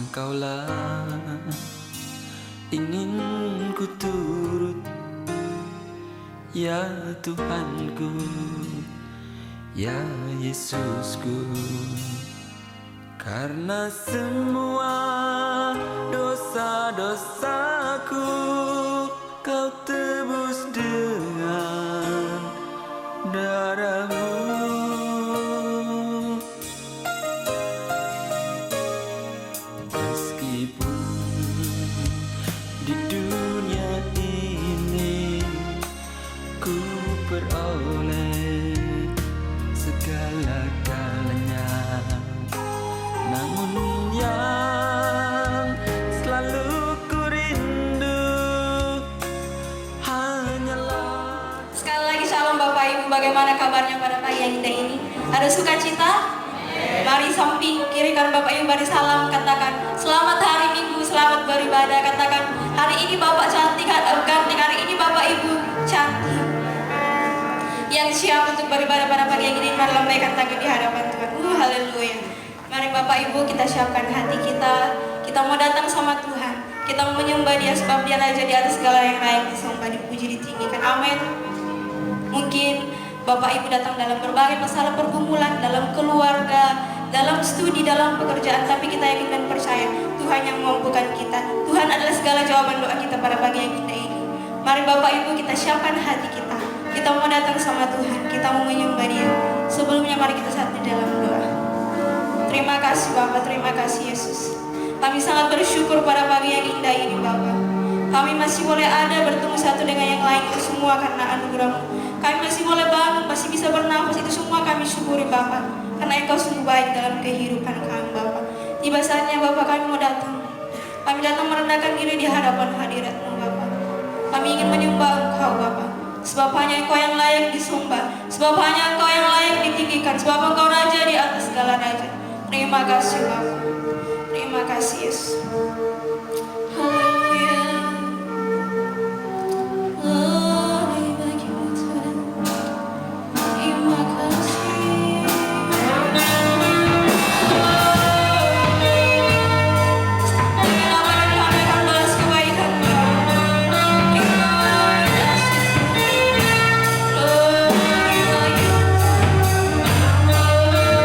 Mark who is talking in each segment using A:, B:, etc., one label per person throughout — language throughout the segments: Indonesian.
A: Engkaulah ingin ku turut, ya Tuhanku, ya Yesusku. Karena semua dosa-dosaku Kau tebus dengan darah-Mu. Meskipun di dunia ini ku peroleh segala-galanya, namun yang selalu ku rindu hanyalah.
B: Sekali lagi shalom Bapak Ibu, bagaimana kabarnya pada pagi yang indah ini? Ada sukacita? Mari samping kiri kanan Bapak Ibu beri salam, katakan selamat hari Minggu, selamat beribadah. Katakan hari ini Bapak cantik, ganti hari ini Bapak Ibu cantik. Yang siap untuk beribadah pada pagi yang ini, mari lambaikan tangan di hadapan Tuhan. Haleluya. Mari Bapak Ibu kita siapkan hati kita. Kita mau datang sama Tuhan. Kita mau menyembah Dia sebab Dia Raja di atas segala yang layak disembah, dipuji, ditinggikan. Amin. Mungkin Bapak Ibu datang dalam berbagai masalah pergumulan, dalam keluarga, dalam studi, dalam pekerjaan, tapi kita yakin dan percaya Tuhan yang memampukan kita. Tuhan adalah segala jawaban doa kita pada pagi yang indah ini. Mari Bapak Ibu kita siapkan hati kita. Kita mau datang sama Tuhan, kita mau menyembah Dia. Sebelumnya mari kita saat di dalam doa. Terima kasih Bapak, terima kasih Yesus. Kami sangat bersyukur pada pagi yang indah ini Bapak. Kami masih boleh ada bertemu satu dengan yang lain, itu semua karena anugerah-Mu. Kami masih boleh bangun, masih bisa bernafas, itu semua kami syukuri Bapak. Karena Engkau sungguh baik dalam kehidupan kami Bapak. Tiba saatnya Bapak kami mau datang. Kami datang merendahkan diri di hadapan hadirat-Mu Bapak. Kami ingin menyembah Engkau Bapak. Sebab hanya Engkau yang layak disembah. Sebab hanya Engkau yang layak ditinggikan. Sebab Engkau Raja di atas segala raja. Terima kasih Bapak. Terima kasih Yesus. Haleluya. Glory bagi-Mu Tuhan. Terima kasih. Kenapa Kami akan balas kebaikan-Mu? Terima kasih. Glory bagi-Mu. Haleluya.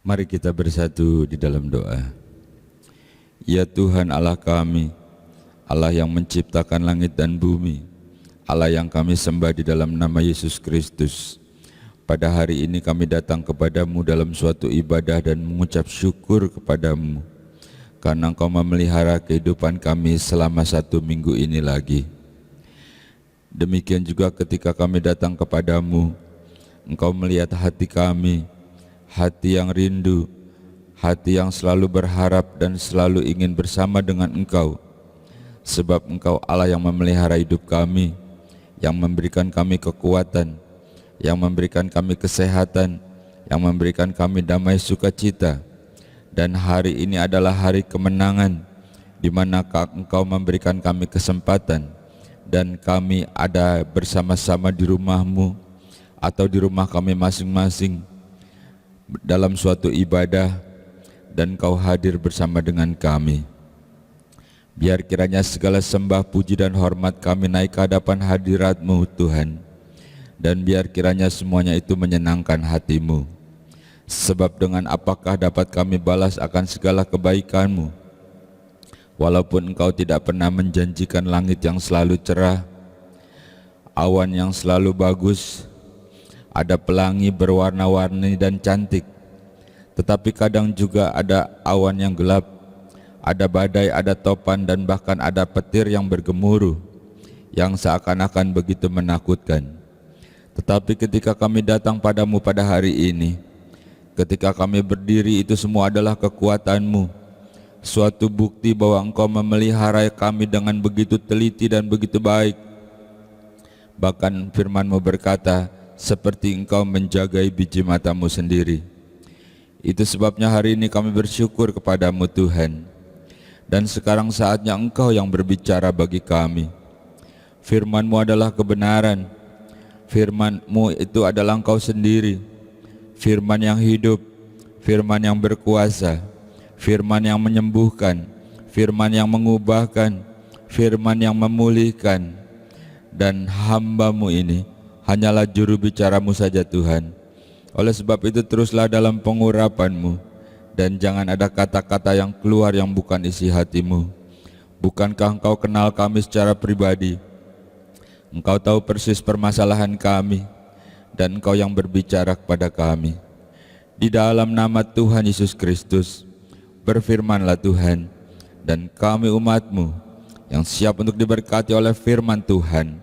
C: Mari kita bersatu di dalam doa. Ya Tuhan Allah kami, Allah yang menciptakan langit dan bumi, Allah yang kami sembah di dalam nama Yesus Kristus. Pada hari ini kami datang kepadamu dalam suatu ibadah dan mengucap syukur kepadamu, karena Engkau memelihara kehidupan kami selama 1 minggu ini lagi. Demikian juga ketika kami datang kepadamu, Engkau melihat hati kami, hati yang rindu, hati yang selalu berharap dan selalu ingin bersama dengan Engkau. Sebab Engkau Allah yang memelihara hidup kami, yang memberikan kami kekuatan, yang memberikan kami kesehatan, yang memberikan kami damai sukacita. Dan hari ini adalah hari kemenangan, di mana Engkau memberikan kami kesempatan, dan kami ada bersama-sama di rumah-Mu atau di rumah kami masing-masing dalam suatu ibadah, dan Kau hadir bersama dengan kami. Biar kiranya segala sembah, puji dan hormat kami naik ke hadapan hadirat-Mu Tuhan, dan biar kiranya semuanya itu menyenangkan hati-Mu. Sebab dengan apakah dapat kami balas akan segala kebaikan-Mu, walaupun Engkau tidak pernah menjanjikan langit yang selalu cerah, awan yang selalu bagus, ada pelangi berwarna-warni dan cantik, tetapi kadang juga ada awan yang gelap, ada badai, ada topan, dan bahkan ada petir yang bergemuruh, yang seakan-akan begitu menakutkan. Tetapi ketika kami datang padamu pada hari ini, ketika kami berdiri, itu semua adalah kekuatan-Mu, suatu bukti bahwa Engkau memelihara kami dengan begitu teliti dan begitu baik. Bahkan firman-Mu berkata, seperti Engkau menjagai biji mata-Mu sendiri. Itu sebabnya hari ini kami bersyukur kepadamu Tuhan. Dan sekarang saatnya Engkau yang berbicara bagi kami. Firman-Mu adalah kebenaran. Firman-Mu itu adalah Engkau sendiri. Firman yang hidup, firman yang berkuasa, firman yang menyembuhkan, firman yang mengubahkan, firman yang memulihkan. Dan hamba-Mu ini hanyalah juru bicara-Mu saja Tuhan. Oleh sebab itu teruslah dalam pengurapan-Mu, dan jangan ada kata-kata yang keluar yang bukan isi hati-Mu. Bukankah Engkau kenal kami secara pribadi? Engkau tahu persis permasalahan kami, dan Engkau yang berbicara kepada kami. Di dalam nama Tuhan Yesus Kristus, berfirmanlah Tuhan, dan kami umat-Mu yang siap untuk diberkati oleh firman Tuhan,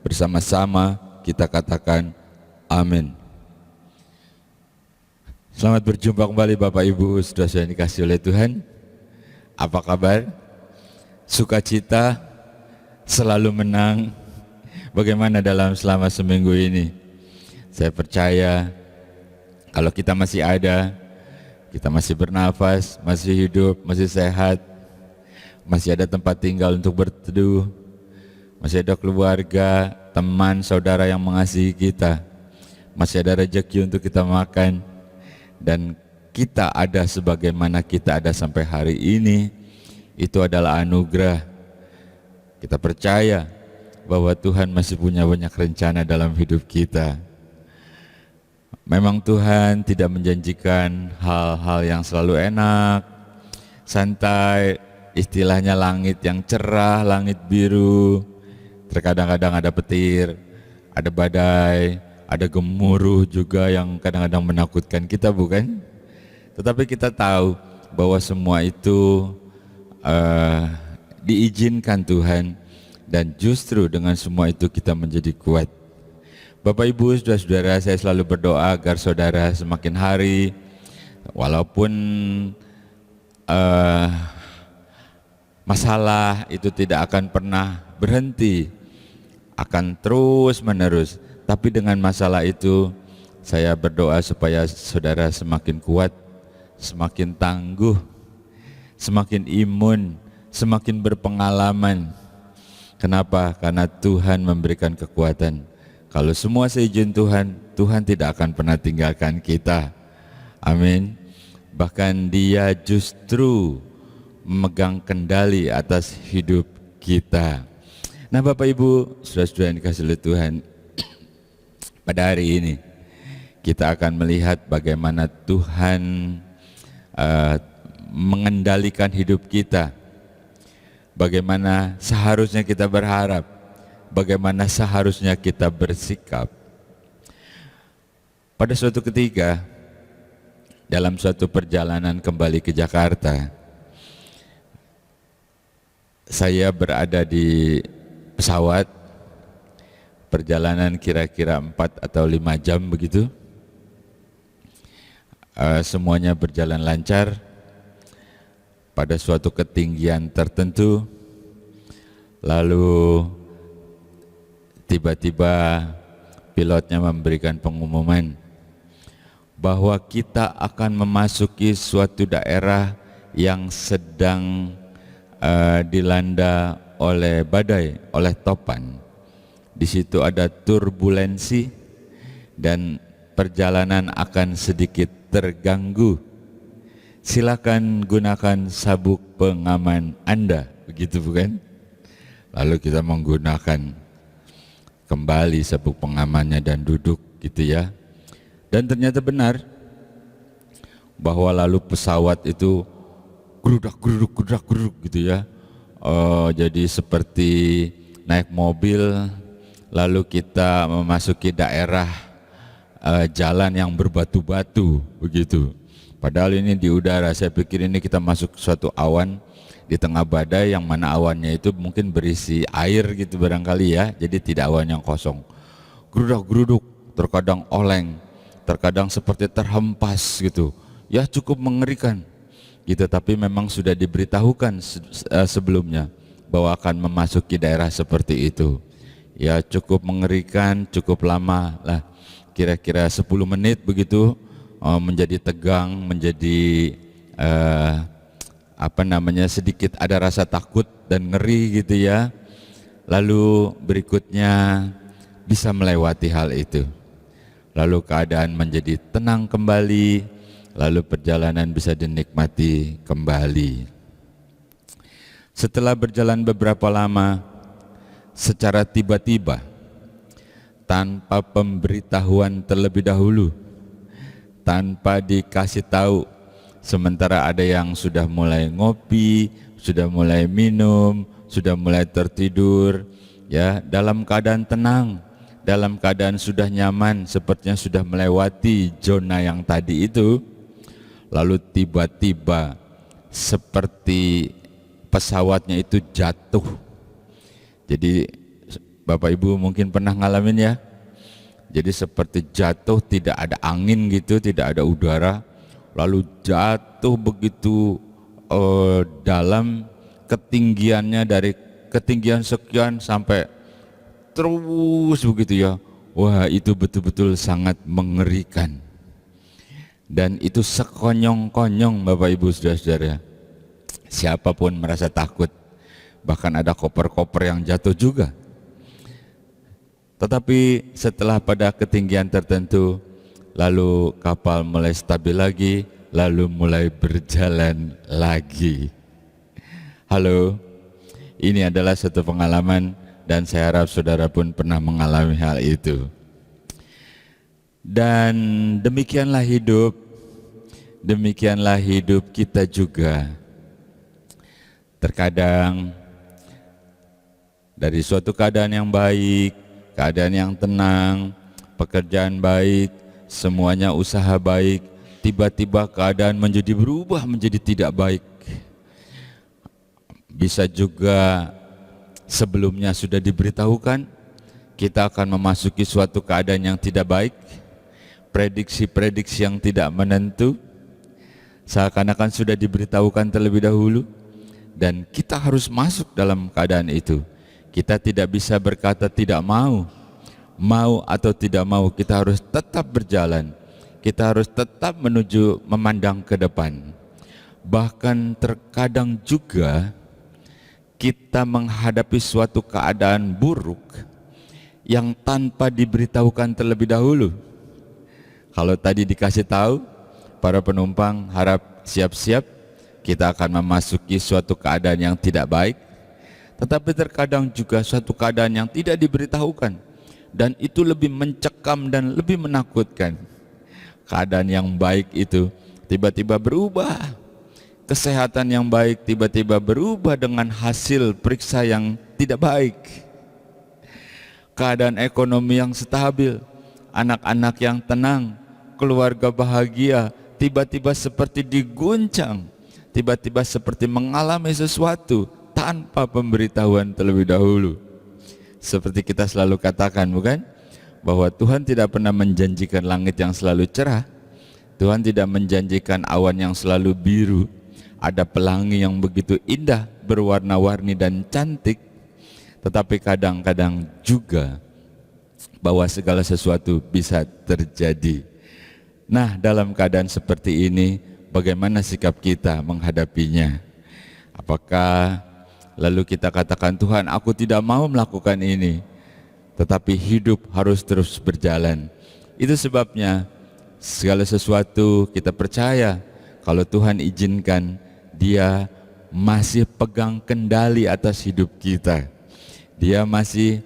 C: bersama-sama kita katakan amin. Selamat berjumpa kembali Bapak Ibu, saudara-saudara yang dikasihi oleh Tuhan. Apa kabar? Sukacita, selalu menang. Bagaimana dalam selama seminggu ini? Saya percaya kalau kita masih ada, kita masih bernafas, masih hidup, masih sehat, masih ada tempat tinggal untuk berteduh, masih ada keluarga, teman, saudara yang mengasihi kita, masih ada rezeki untuk kita makan, dan kita ada sebagaimana kita ada sampai hari ini, itu adalah anugerah. Kita percaya bahwa Tuhan masih punya banyak rencana dalam hidup kita. Memang Tuhan tidak menjanjikan hal-hal yang selalu enak, santai, istilahnya langit yang cerah, langit biru. Terkadang-kadang ada petir, ada badai, ada gemuruh juga yang kadang-kadang menakutkan kita, bukan? Tetapi kita tahu bahwa semua itu diizinkan Tuhan, dan justru dengan semua itu kita menjadi kuat. Bapak Ibu, saudara-saudara, saya selalu berdoa agar saudara semakin hari, walaupun masalah itu tidak akan pernah berhenti, akan terus menerus, tapi dengan masalah itu saya berdoa supaya saudara semakin kuat, semakin tangguh, semakin imun, semakin berpengalaman. Kenapa? Karena Tuhan memberikan kekuatan. Kalau semua seizin Tuhan, Tuhan tidak akan pernah tinggalkan kita. Amin. Bahkan Dia justru memegang kendali atas hidup kita. Nah Bapak Ibu, saudara-saudara yang dikasihi oleh Tuhan, pada hari ini kita akan melihat bagaimana Tuhan mengendalikan hidup kita, bagaimana seharusnya kita berharap, bagaimana seharusnya kita bersikap. Pada suatu ketika, dalam suatu perjalanan kembali ke Jakarta, saya berada di pesawat, perjalanan kira-kira 4 atau 5 jam begitu. Semuanya berjalan lancar. Pada suatu ketinggian tertentu, lalu tiba-tiba pilotnya memberikan pengumuman bahwa kita akan memasuki suatu daerah yang sedang dilanda oleh badai, oleh topan. Di situ ada turbulensi dan perjalanan akan sedikit terganggu. Silakan gunakan sabuk pengaman Anda, begitu bukan? Lalu kita menggunakan kembali sabuk pengamannya dan duduk gitu ya. Dan ternyata benar bahwa lalu pesawat itu geruduk gitu ya. Jadi seperti naik mobil, lalu kita memasuki daerah jalan yang berbatu-batu begitu. Padahal ini di udara, saya pikir ini kita masuk suatu awan di tengah badai yang mana awannya itu mungkin berisi air gitu barangkali ya. Jadi tidak awan yang kosong. Geruduk, terkadang oleng, terkadang seperti terhempas gitu. Ya cukup mengerikan gitu, tapi memang sudah diberitahukan sebelumnya bahwa akan memasuki daerah seperti itu. Ya cukup mengerikan, cukup lama lah, kira-kira 10 menit begitu, menjadi tegang, menjadi sedikit ada rasa takut dan ngeri gitu ya. Lalu berikutnya bisa melewati hal itu. Lalu keadaan menjadi tenang kembali, lalu perjalanan bisa dinikmati kembali. Setelah berjalan beberapa lama, secara tiba-tiba, tanpa pemberitahuan terlebih dahulu, tanpa dikasih tahu, sementara ada yang sudah mulai ngopi, sudah mulai minum, sudah mulai tertidur, ya dalam keadaan tenang, dalam keadaan sudah nyaman, sepertinya sudah melewati zona yang tadi itu. Lalu tiba-tiba seperti pesawatnya itu jatuh. Jadi Bapak Ibu mungkin pernah ngalamin ya. Jadi seperti jatuh, tidak ada angin gitu, tidak ada udara, lalu jatuh begitu dalam, ketinggiannya dari ketinggian sekian sampai terus begitu ya. Wah, itu betul-betul sangat mengerikan. Dan itu sekonyong-konyong Bapak Ibu Saudara-saudara. Siapapun merasa takut, bahkan ada koper-koper yang jatuh juga. Tetapi setelah pada ketinggian tertentu, lalu kapal mulai stabil lagi, lalu mulai berjalan lagi. Halo, ini adalah satu pengalaman dan saya harap saudara pun pernah mengalami hal itu. Dan demikianlah hidup kita juga. Terkadang dari suatu keadaan yang baik, keadaan yang tenang, pekerjaan baik, semuanya usaha baik, tiba-tiba keadaan menjadi berubah menjadi tidak baik. Bisa juga sebelumnya sudah diberitahukan kita akan memasuki suatu keadaan yang tidak baik, prediksi-prediksi yang tidak menentu, seakan-akan sudah diberitahukan terlebih dahulu, dan kita harus masuk dalam keadaan itu. Kita tidak bisa berkata tidak mau atau tidak mau, kita harus tetap berjalan, kita harus tetap memandang ke depan. Bahkan terkadang juga kita menghadapi suatu keadaan buruk yang tanpa diberitahukan terlebih dahulu. Kalau tadi dikasih tahu, para penumpang harap siap-siap, kita akan memasuki suatu keadaan yang tidak baik. Tetapi terkadang juga suatu keadaan yang tidak diberitahukan, dan itu lebih mencekam dan lebih menakutkan. Keadaan yang baik itu tiba-tiba berubah. Kesehatan yang baik tiba-tiba berubah dengan hasil periksa yang tidak baik. Keadaan ekonomi yang stabil, anak-anak yang tenang, keluarga bahagia, tiba-tiba seperti diguncang, tiba-tiba seperti mengalami sesuatu tanpa pemberitahuan terlebih dahulu. Seperti kita selalu katakan, bukan? Bahwa Tuhan tidak pernah menjanjikan langit yang selalu cerah. Tuhan tidak menjanjikan awan yang selalu biru. Ada pelangi yang begitu indah, berwarna-warni dan cantik. Tetapi kadang-kadang juga bahwa segala sesuatu bisa terjadi. Nah, dalam keadaan seperti ini, bagaimana sikap kita menghadapinya? Apakah lalu kita katakan, Tuhan, aku tidak mau melakukan ini, tetapi hidup harus terus berjalan. Itu sebabnya segala sesuatu kita percaya kalau Tuhan izinkan, Dia masih pegang kendali atas hidup kita. Dia masih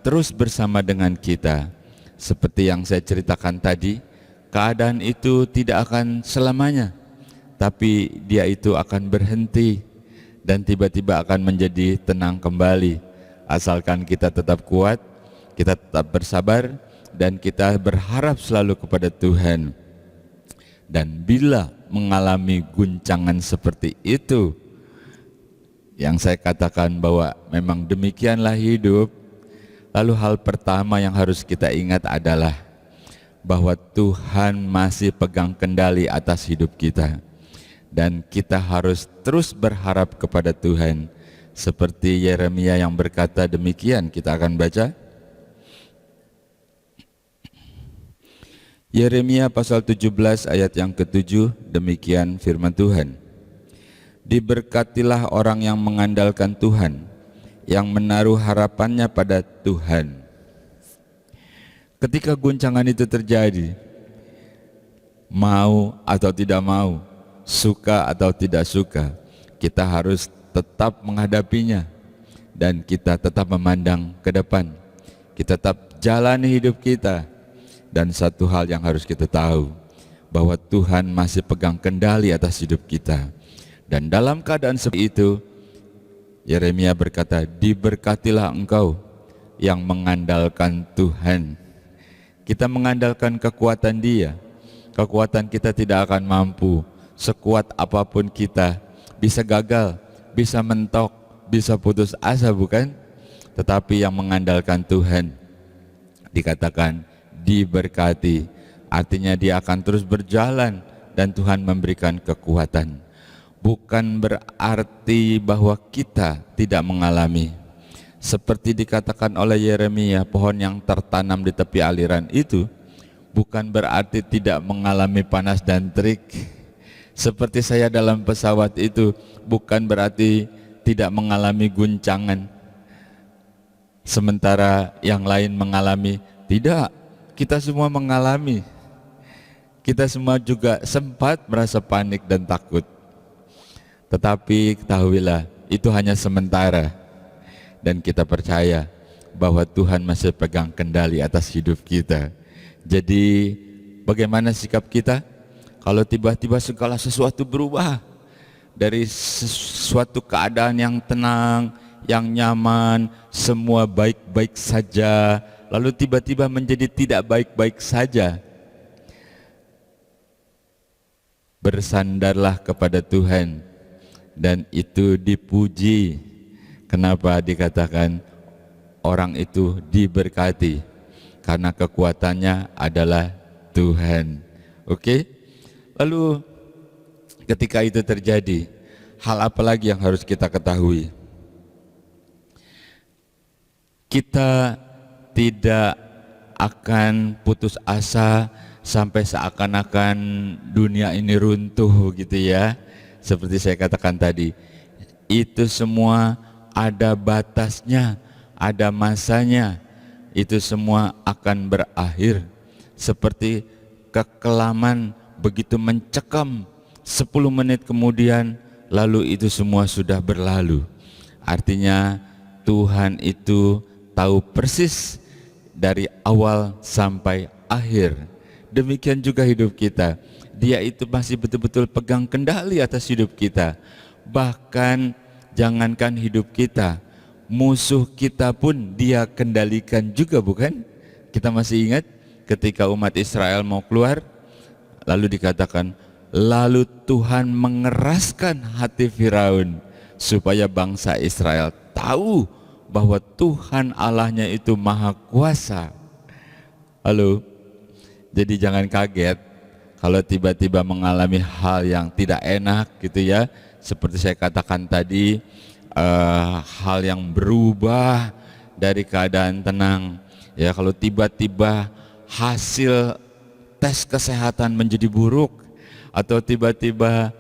C: terus bersama dengan kita. Seperti yang saya ceritakan tadi, keadaan itu tidak akan selamanya, tapi dia itu akan berhenti dan tiba-tiba akan menjadi tenang kembali. Asalkan kita tetap kuat, kita tetap bersabar, dan kita berharap selalu kepada Tuhan. Dan bila mengalami guncangan seperti itu, yang saya katakan bahwa memang demikianlah hidup, lalu hal pertama yang harus kita ingat adalah bahwa Tuhan masih pegang kendali atas hidup kita. Dan kita harus terus berharap kepada Tuhan. Seperti Yeremia yang berkata demikian, kita akan baca. Yeremia pasal 17 ayat yang ke-7, demikian firman Tuhan. Diberkatilah orang yang mengandalkan Tuhan, yang menaruh harapannya pada Tuhan. Ketika guncangan itu terjadi, mau atau tidak mau, suka atau tidak suka, kita harus tetap menghadapinya dan kita tetap memandang ke depan. Kita tetap jalani hidup kita. Dan satu hal yang harus kita tahu, bahwa Tuhan masih pegang kendali atas hidup kita. Dan dalam keadaan seperti itu, Yeremia berkata, diberkatilah engkau yang mengandalkan Tuhan. Kita mengandalkan kekuatan Dia. Kekuatan kita tidak akan mampu. Sekuat apapun kita, bisa gagal, bisa mentok, bisa putus asa, bukan? Tetapi yang mengandalkan Tuhan, dikatakan diberkati, artinya dia akan terus berjalan dan Tuhan memberikan kekuatan. Bukan berarti bahwa kita tidak mengalami. Seperti dikatakan oleh Yeremia, pohon yang tertanam di tepi aliran itu bukan berarti tidak mengalami panas dan terik. Seperti saya dalam pesawat itu bukan berarti tidak mengalami guncangan, sementara yang lain mengalami. Tidak. Kita semua mengalami. Kita semua juga sempat merasa panik dan takut. Tetapi ketahuilah, itu hanya sementara. Dan kita percaya bahwa Tuhan masih pegang kendali atas hidup kita. Jadi bagaimana sikap kita? Kalau tiba-tiba segala sesuatu berubah, dari suatu keadaan yang tenang, yang nyaman, semua baik-baik saja, lalu tiba-tiba menjadi tidak baik-baik saja. Bersandarlah kepada Tuhan, dan itu dipuji. Kenapa dikatakan orang itu diberkati? Karena kekuatannya adalah Tuhan. Oke? Lalu ketika itu terjadi, hal apa lagi yang harus kita ketahui? Kita tidak akan putus asa sampai seakan-akan dunia ini runtuh gitu ya. Seperti saya katakan tadi, itu semua ada batasnya, ada masanya. Itu semua akan berakhir. Seperti kekelaman begitu mencekam, 10 menit kemudian lalu itu semua sudah berlalu. Artinya Tuhan itu tahu persis dari awal sampai akhir. Demikian juga hidup kita. Dia itu masih betul-betul pegang kendali atas hidup kita. Bahkan jangankan hidup kita, musuh kita pun Dia kendalikan juga, bukan? Kita masih ingat ketika umat Israel mau keluar, lalu dikatakan, lalu Tuhan mengeraskan hati Firaun supaya bangsa Israel tahu bahwa Tuhan Allahnya itu maha kuasa. Halo, jadi jangan kaget kalau tiba-tiba mengalami hal yang tidak enak gitu ya. Seperti saya katakan tadi, hal yang berubah dari keadaan tenang. Ya, kalau tiba-tiba hasil tes kesehatan menjadi buruk, atau tiba-tiba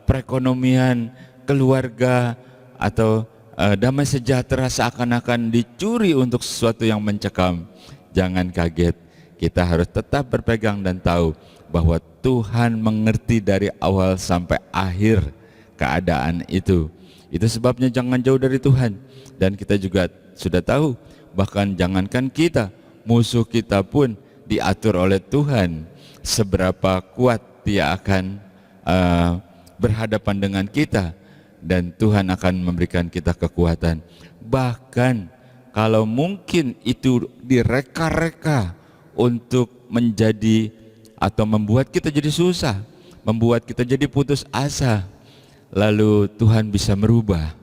C: perekonomian keluarga atau damai sejahtera seakan-akan dicuri untuk sesuatu yang mencekam, jangan kaget. Kita harus tetap berpegang dan tahu bahwa Tuhan mengerti dari awal sampai akhir keadaan itu. Itu sebabnya jangan jauh dari Tuhan. Dan kita juga sudah tahu, bahkan jangankan kita, musuh kita pun diatur oleh Tuhan. Seberapa kuat dia akan berhadapan dengan kita, dan Tuhan akan memberikan kita kekuatan. Bahkan kalau mungkin itu direka-reka untuk menjadi atau membuat kita jadi susah, membuat kita jadi putus asa, lalu Tuhan bisa merubah.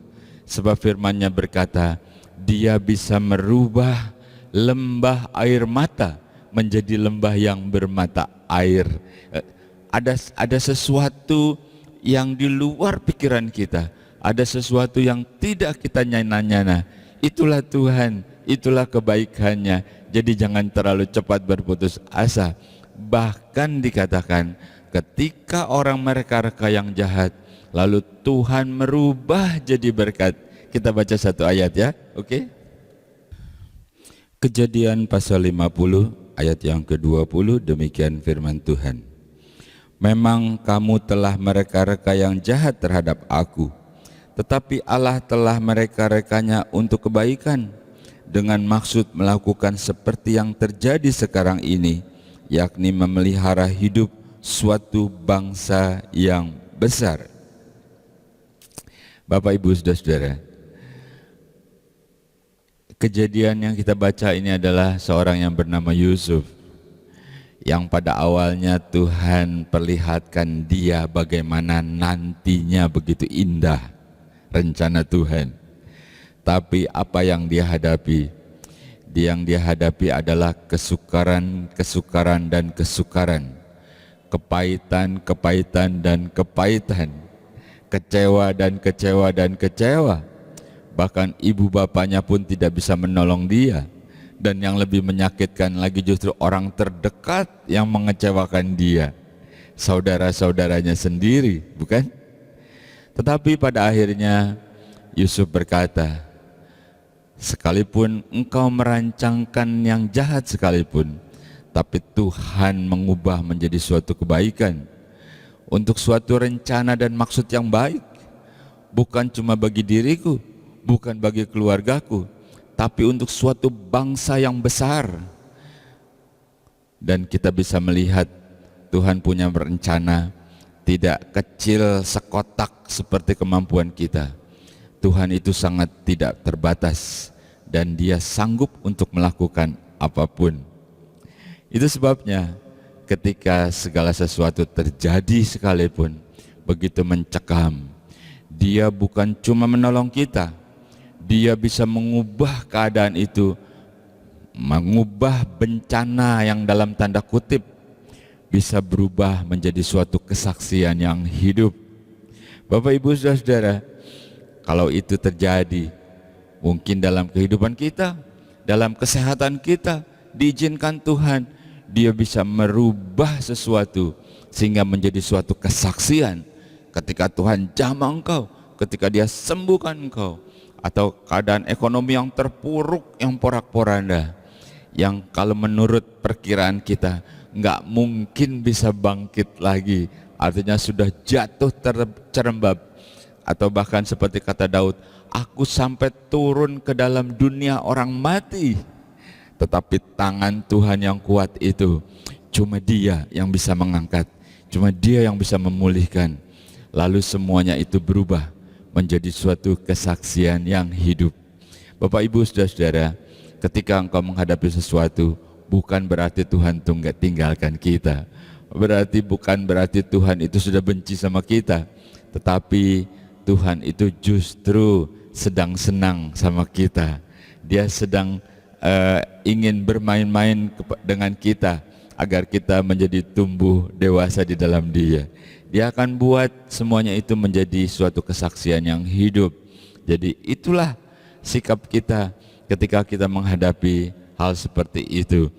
C: Sebab firman-Nya berkata, Dia bisa merubah lembah air mata menjadi lembah yang bermata air. Ada sesuatu yang di luar pikiran kita, ada sesuatu yang tidak kita nyana-nyana. Itulah Tuhan, itulah kebaikan-Nya. Jadi jangan terlalu cepat berputus asa. Bahkan dikatakan ketika orang mereka-reka yang jahat, lalu Tuhan merubah jadi berkat. Kita baca satu ayat ya, oke? Kejadian pasal 50 ayat yang ke-20, demikian firman Tuhan. Memang kamu telah mereka-reka yang jahat terhadap aku, tetapi Allah telah mereka-rekanya untuk kebaikan, dengan maksud melakukan seperti yang terjadi sekarang ini, yakni memelihara hidup suatu bangsa yang besar. Bapak, Ibu, Saudara-saudara, kejadian yang kita baca ini adalah seorang yang bernama Yusuf, yang pada awalnya Tuhan perlihatkan dia bagaimana nantinya begitu indah rencana Tuhan. Tapi apa yang dia hadapi? Yang dia hadapi adalah kesukaran dan kesukaran, kepahitan dan kepahitan, kecewa dan kecewa. Bahkan ibu bapaknya pun tidak bisa menolong dia. Dan yang lebih menyakitkan lagi justru orang terdekat yang mengecewakan dia, saudara-saudaranya sendiri, bukan? Tetapi pada akhirnya Yusuf berkata, sekalipun engkau merancangkan yang jahat sekalipun, tapi Tuhan mengubah menjadi suatu kebaikan, untuk suatu rencana dan maksud yang baik, bukan cuma bagi diriku, bukan bagi keluargaku, tapi untuk suatu bangsa yang besar. Dan kita bisa melihat Tuhan punya rencana tidak kecil sekotak seperti kemampuan kita. Tuhan itu sangat tidak terbatas dan Dia sanggup untuk melakukan apapun. Itu sebabnya ketika segala sesuatu terjadi sekalipun begitu mencekam, Dia bukan cuma menolong kita, Dia bisa mengubah keadaan itu, mengubah bencana yang dalam tanda kutip bisa berubah menjadi suatu kesaksian yang hidup. Bapak, Ibu, Saudara-saudara, kalau itu terjadi, mungkin dalam kehidupan kita, dalam kesehatan kita, diizinkan Tuhan, Dia bisa merubah sesuatu sehingga menjadi suatu kesaksian. Ketika Tuhan jamah engkau, ketika Dia sembuhkan engkau, atau keadaan ekonomi yang terpuruk, yang porak-poranda, yang kalau menurut perkiraan kita nggak mungkin bisa bangkit lagi, artinya sudah jatuh tercerembab, atau bahkan seperti kata Daud, aku sampai turun ke dalam dunia orang mati, tetapi tangan Tuhan yang kuat itu cuma Dia yang bisa mengangkat, Cuma Dia yang bisa memulihkan. Lalu semuanya itu berubah menjadi suatu kesaksian yang hidup. Bapak Ibu saudara-saudara, ketika engkau menghadapi sesuatu, bukan berarti Tuhan itu enggak tinggalkan kita. Bukan berarti Tuhan itu sudah benci sama kita. Tetapi Tuhan itu justru sedang senang sama kita. Dia sedang ingin bermain-main dengan kita agar kita menjadi tumbuh dewasa di dalam Dia. Dia akan buat semuanya itu menjadi suatu kesaksian yang hidup. Jadi itulah sikap kita ketika kita menghadapi hal seperti itu.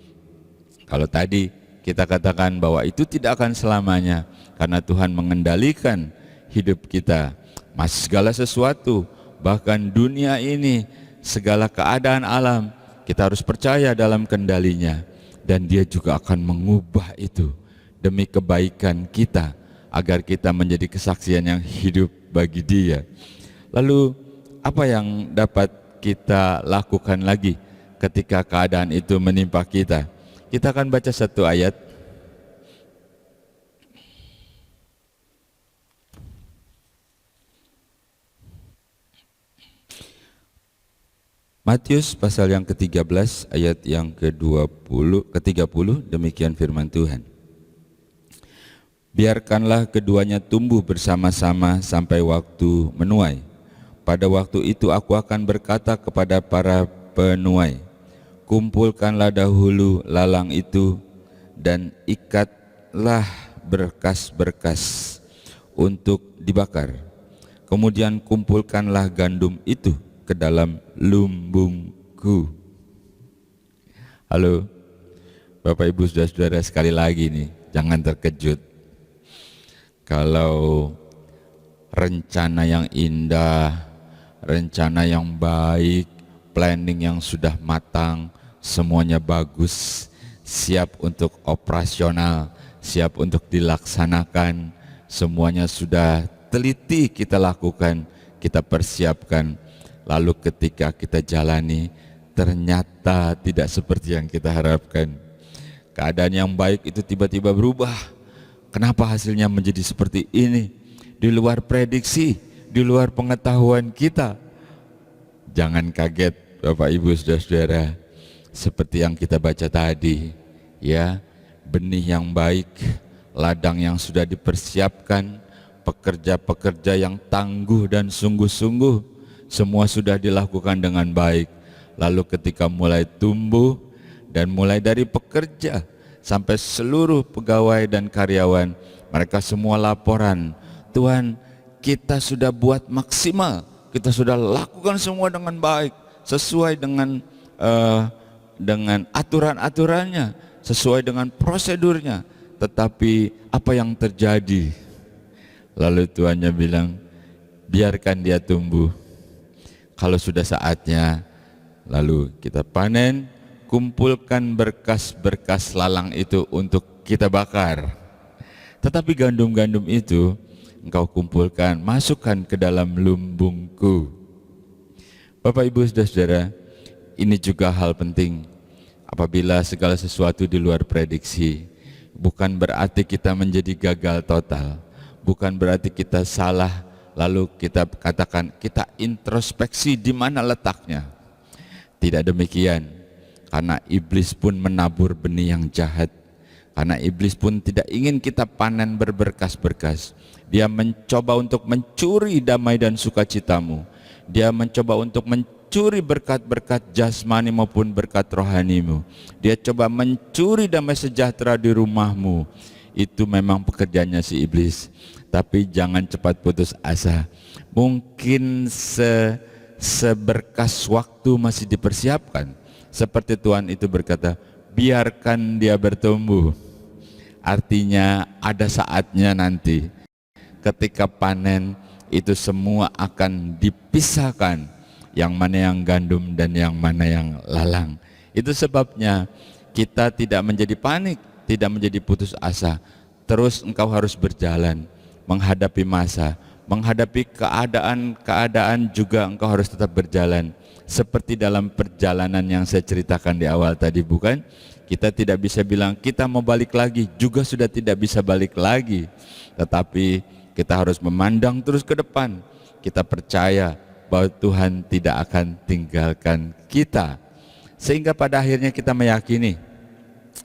C: Kalau tadi kita katakan bahwa itu tidak akan selamanya, karena Tuhan mengendalikan hidup kita. Mas segala sesuatu, bahkan dunia ini, segala keadaan alam, kita harus percaya dalam kendalinya. Dan Dia juga akan mengubah itu demi kebaikan kita, agar kita menjadi kesaksian yang hidup bagi Dia. Lalu apa yang dapat kita lakukan lagi ketika keadaan itu menimpa kita? Kita akan baca satu ayat. Matius pasal yang ke-13 ayat yang ke-30, demikian firman Tuhan. Biarkanlah keduanya tumbuh bersama-sama sampai waktu menuai. Pada waktu itu aku akan berkata kepada para penuai, kumpulkanlah dahulu lalang itu dan ikatlah berkas-berkas untuk dibakar. Kemudian kumpulkanlah gandum itu ke dalam lumbungku. Halo, Bapak Ibu saudara-saudara, sekali lagi nih, jangan terkejut. Kalau rencana yang indah, rencana yang baik, planning yang sudah matang, semuanya bagus, siap untuk operasional, siap untuk dilaksanakan, semuanya sudah teliti kita lakukan, kita persiapkan. Lalu ketika kita jalani, ternyata tidak seperti yang kita harapkan. Keadaan yang baik itu tiba-tiba berubah. Kenapa hasilnya menjadi seperti ini? Di luar prediksi, di luar pengetahuan kita. Jangan kaget Bapak Ibu saudara-saudara, seperti yang kita baca tadi, ya, benih yang baik, ladang yang sudah dipersiapkan, pekerja-pekerja yang tangguh dan sungguh-sungguh, semua sudah dilakukan dengan baik. Lalu ketika mulai tumbuh, dan mulai dari pekerja sampai seluruh pegawai dan karyawan, mereka semua laporan, Tuhan, kita sudah buat maksimal, kita sudah lakukan semua dengan baik, sesuai dengan aturan-aturannya, sesuai dengan prosedurnya. Tetapi apa yang terjadi? Lalu Tuhannya bilang, biarkan dia tumbuh. Kalau sudah saatnya, lalu kita panen, kumpulkan berkas-berkas lalang itu untuk kita bakar. Tetapi gandum-gandum itu engkau kumpulkan, masukkan ke dalam lumbungku. Bapak Ibu saudara-saudara, ini juga hal penting. Apabila segala sesuatu di luar prediksi, bukan berarti kita menjadi gagal total, bukan berarti kita salah, lalu kita katakan kita introspeksi di mana letaknya. Tidak demikian, karena iblis pun menabur benih yang jahat. Karena iblis pun tidak ingin kita panen berberkas-berkas. Dia mencoba untuk mencuri damai dan sukacitamu. Dia mencoba untuk mencuri berkat-berkat jasmani maupun berkat rohanimu. Dia coba mencuri damai sejahtera di rumahmu. Itu memang pekerjaannya si iblis. Tapi jangan cepat putus asa. Mungkin seberkas waktu masih dipersiapkan. Seperti Tuhan itu berkata, biarkan dia bertumbuh. Artinya ada saatnya nanti ketika panen itu semua akan dipisahkan, yang mana yang gandum dan yang mana yang lalang. Itu sebabnya kita tidak menjadi panik, tidak menjadi putus asa. Terus engkau harus berjalan menghadapi masa, menghadapi keadaan juga engkau harus tetap berjalan. Seperti dalam perjalanan yang saya ceritakan di awal tadi, bukan? Kita tidak bisa bilang kita mau balik lagi, juga sudah tidak bisa balik lagi. Tetapi kita harus memandang terus ke depan. Kita percaya bahwa Tuhan tidak akan tinggalkan kita. Sehingga pada akhirnya kita meyakini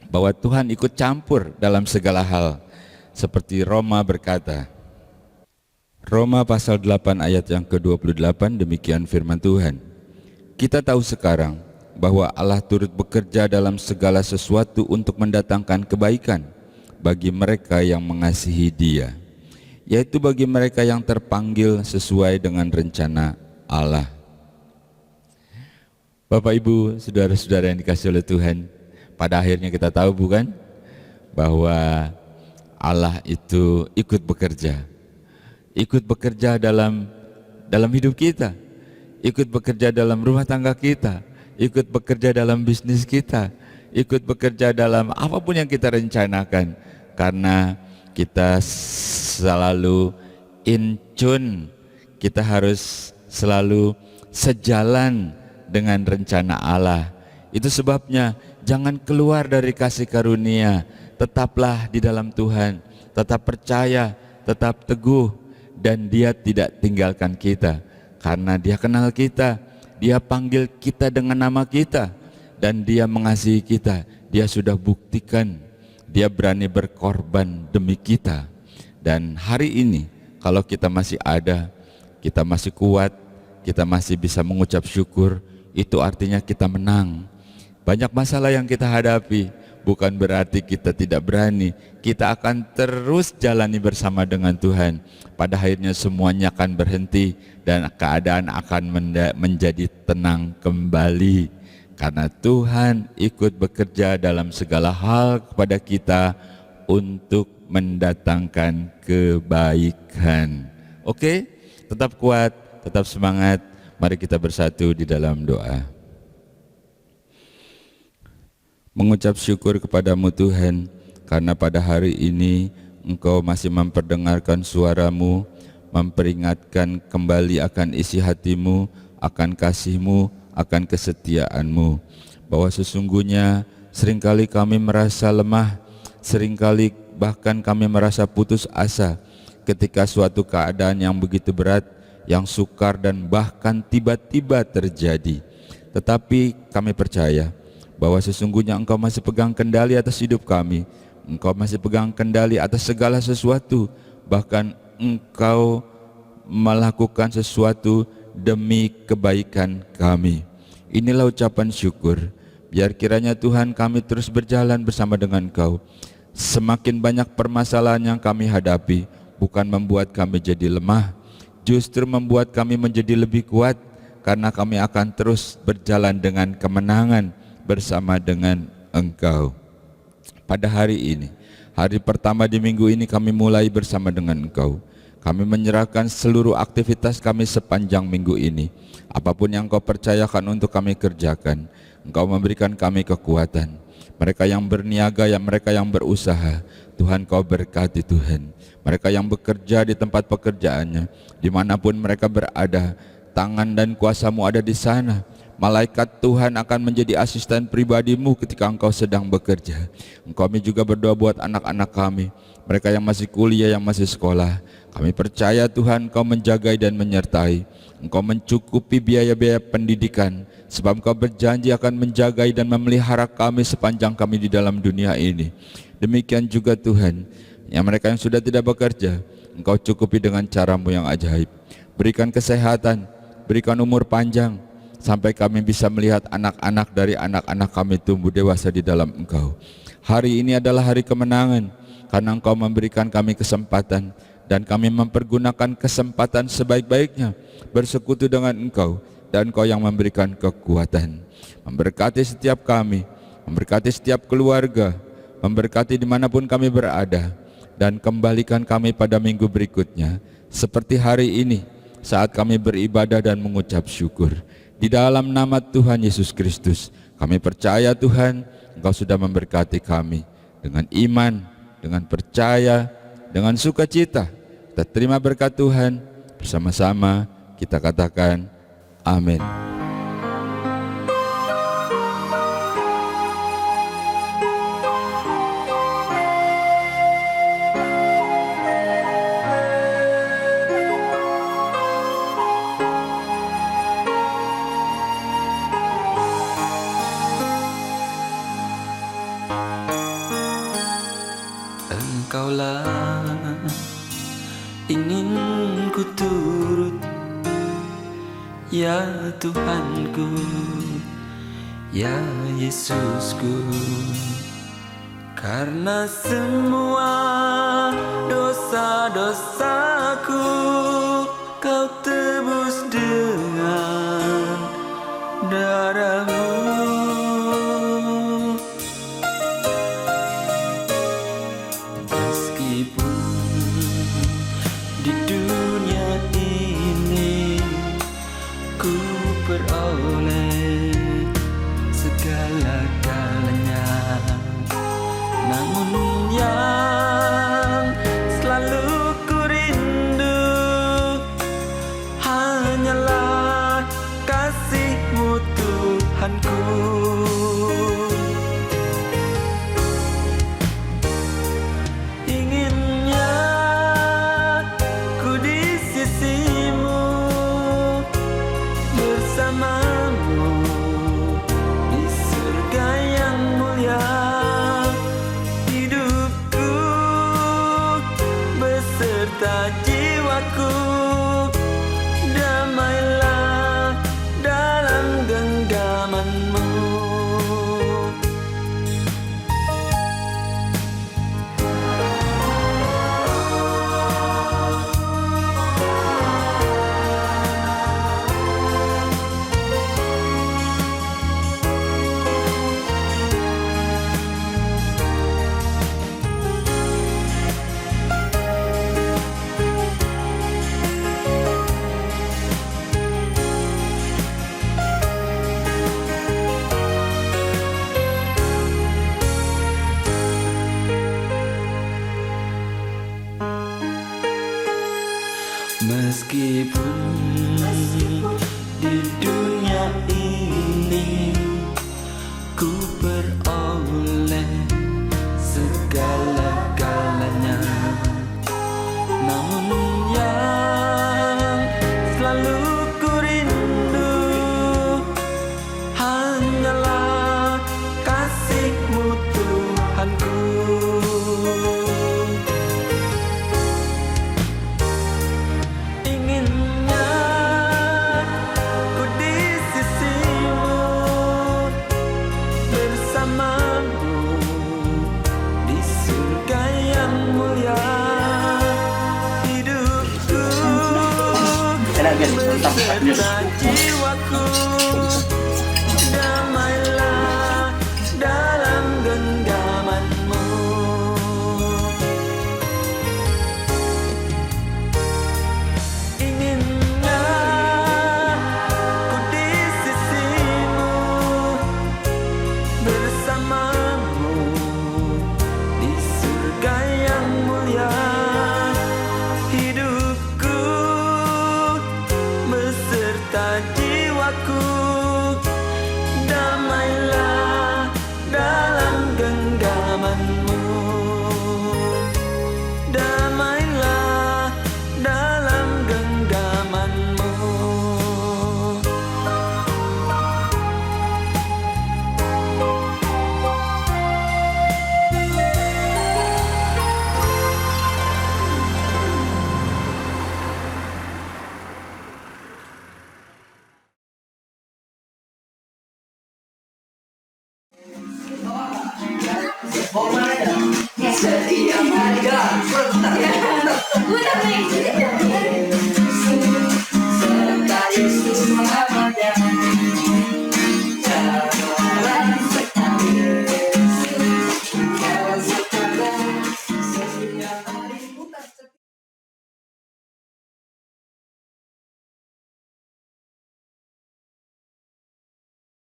C: bahwa Tuhan ikut campur dalam segala hal. Seperti Roma berkata, Roma pasal 8 ayat yang ke-28, demikian firman Tuhan. Kita tahu sekarang bahwa Allah turut bekerja dalam segala sesuatu untuk mendatangkan kebaikan bagi mereka yang mengasihi Dia, yaitu bagi mereka yang terpanggil sesuai dengan rencana Allah. Bapak, Ibu, saudara-saudara yang dikasihi oleh Tuhan, pada akhirnya kita tahu bukan bahwa Allah itu ikut bekerja dalam hidup kita, ikut bekerja dalam rumah tangga kita, ikut bekerja dalam bisnis kita, ikut bekerja dalam apapun yang kita rencanakan, karena kita selalu in tune, kita harus selalu sejalan dengan rencana Allah. Itu sebabnya jangan keluar dari kasih karunia, tetaplah di dalam Tuhan, tetap percaya, tetap teguh, dan Dia tidak tinggalkan kita, karena Dia kenal kita. Dia panggil kita dengan nama kita, dan Dia mengasihi kita. Dia sudah buktikan Dia berani berkorban demi kita. Dan hari ini kalau kita masih ada, kita masih kuat, kita masih bisa mengucap syukur, itu artinya kita menang. Banyak masalah yang kita hadapi bukan berarti kita tidak berani. Kita akan terus jalani bersama dengan Tuhan. Pada akhirnya semuanya akan berhenti dan keadaan akan menjadi tenang kembali, karena Tuhan ikut bekerja dalam segala hal kepada kita untuk mendatangkan kebaikan. Oke, tetap kuat, tetap semangat. Mari kita bersatu di dalam doa. Mengucap syukur kepadamu Tuhan, karena pada hari ini Engkau masih memperdengarkan suaramu, memperingatkan kembali akan isi hatimu, akan kasihmu, akan kesetiaanmu, bahwa sesungguhnya seringkali kami merasa lemah, seringkali bahkan kami merasa putus asa ketika suatu keadaan yang begitu berat, yang sukar dan bahkan tiba-tiba terjadi. Tetapi kami percaya bahwa sesungguhnya Engkau masih pegang kendali atas hidup kami, Engkau masih pegang kendali atas segala sesuatu, bahkan Engkau melakukan sesuatu demi kebaikan kami. Inilah ucapan syukur. Biar kiranya Tuhan kami terus berjalan bersama dengan Engkau. Semakin banyak permasalahan yang kami hadapi bukan membuat kami jadi lemah, justru membuat kami menjadi lebih kuat, karena kami akan terus berjalan dengan kemenangan bersama dengan Engkau. Pada hari ini, hari pertama di minggu ini, kami mulai bersama dengan Engkau. Kami menyerahkan seluruh aktivitas kami sepanjang minggu ini. Apapun yang Engkau percayakan untuk kami kerjakan, Engkau memberikan kami kekuatan. Mereka yang berniaga, mereka yang berusaha, Tuhan Kau berkati Tuhan. Mereka yang bekerja di tempat pekerjaannya, dimanapun mereka berada, tangan dan kuasa-Mu ada di sana. Malaikat Tuhan akan menjadi asisten pribadimu ketika engkau sedang bekerja. Kami juga berdoa buat anak-anak kami, mereka yang masih kuliah, yang masih sekolah. Kami percaya Tuhan Engkau menjagai dan menyertai. Engkau mencukupi biaya-biaya pendidikan, sebab Engkau berjanji akan menjagai dan memelihara kami sepanjang kami di dalam dunia ini. Demikian juga Tuhan, yang mereka yang sudah tidak bekerja, Engkau cukupi dengan cara-Mu yang ajaib. Berikan kesehatan, berikan umur panjang, sampai kami bisa melihat anak-anak dari anak-anak kami tumbuh dewasa di dalam Engkau. Hari ini adalah hari kemenangan, karena Engkau memberikan kami kesempatan, dan kami mempergunakan kesempatan sebaik-baiknya bersekutu dengan Engkau, dan Engkau yang memberikan kekuatan. Memberkati setiap kami, memberkati setiap keluarga, memberkati dimanapun kami berada, dan kembalikan kami pada minggu berikutnya seperti hari ini saat kami beribadah dan mengucap syukur. Di dalam nama Tuhan Yesus Kristus, kami percaya Tuhan, Engkau sudah memberkati kami dengan iman, dengan percaya, dengan sukacita. Kita terima berkat Tuhan, bersama-sama kita katakan amin.
A: ingin ku turut, ya Tuhanku, ya Yesusku. Karena semua dosa-dosaku Kau tebus dengan darah-Mu. Meskipun di dunia ini ku peroleh segala-galanya, namun yang selalu ku rindu hanyalah kasih-Mu Tuhanku. Inginnya ku di sisi-Mu, bersama-Mu di surga yang mulia. Hidupku beserta jiwaku damailah dalam genggaman-Mu. Meskipun di dunia ini ku peroleh segala-galanya, namun yang selalu ku rindu hanyalah kasih-Mu Tuhanku. Inginnya ku di sisi-Mu, bersama-Mu di surga yang mulia. Hidupku beserta jiwaku damailah dalam genggaman-Mu. Inginnya ku di sisi-Mu, bersama-Mu di surga yang mulia. Hidupku beserta jiwaku damailah dalam genggaman-Mu. Damailah dalam genggaman-Mu.
B: Udah nih.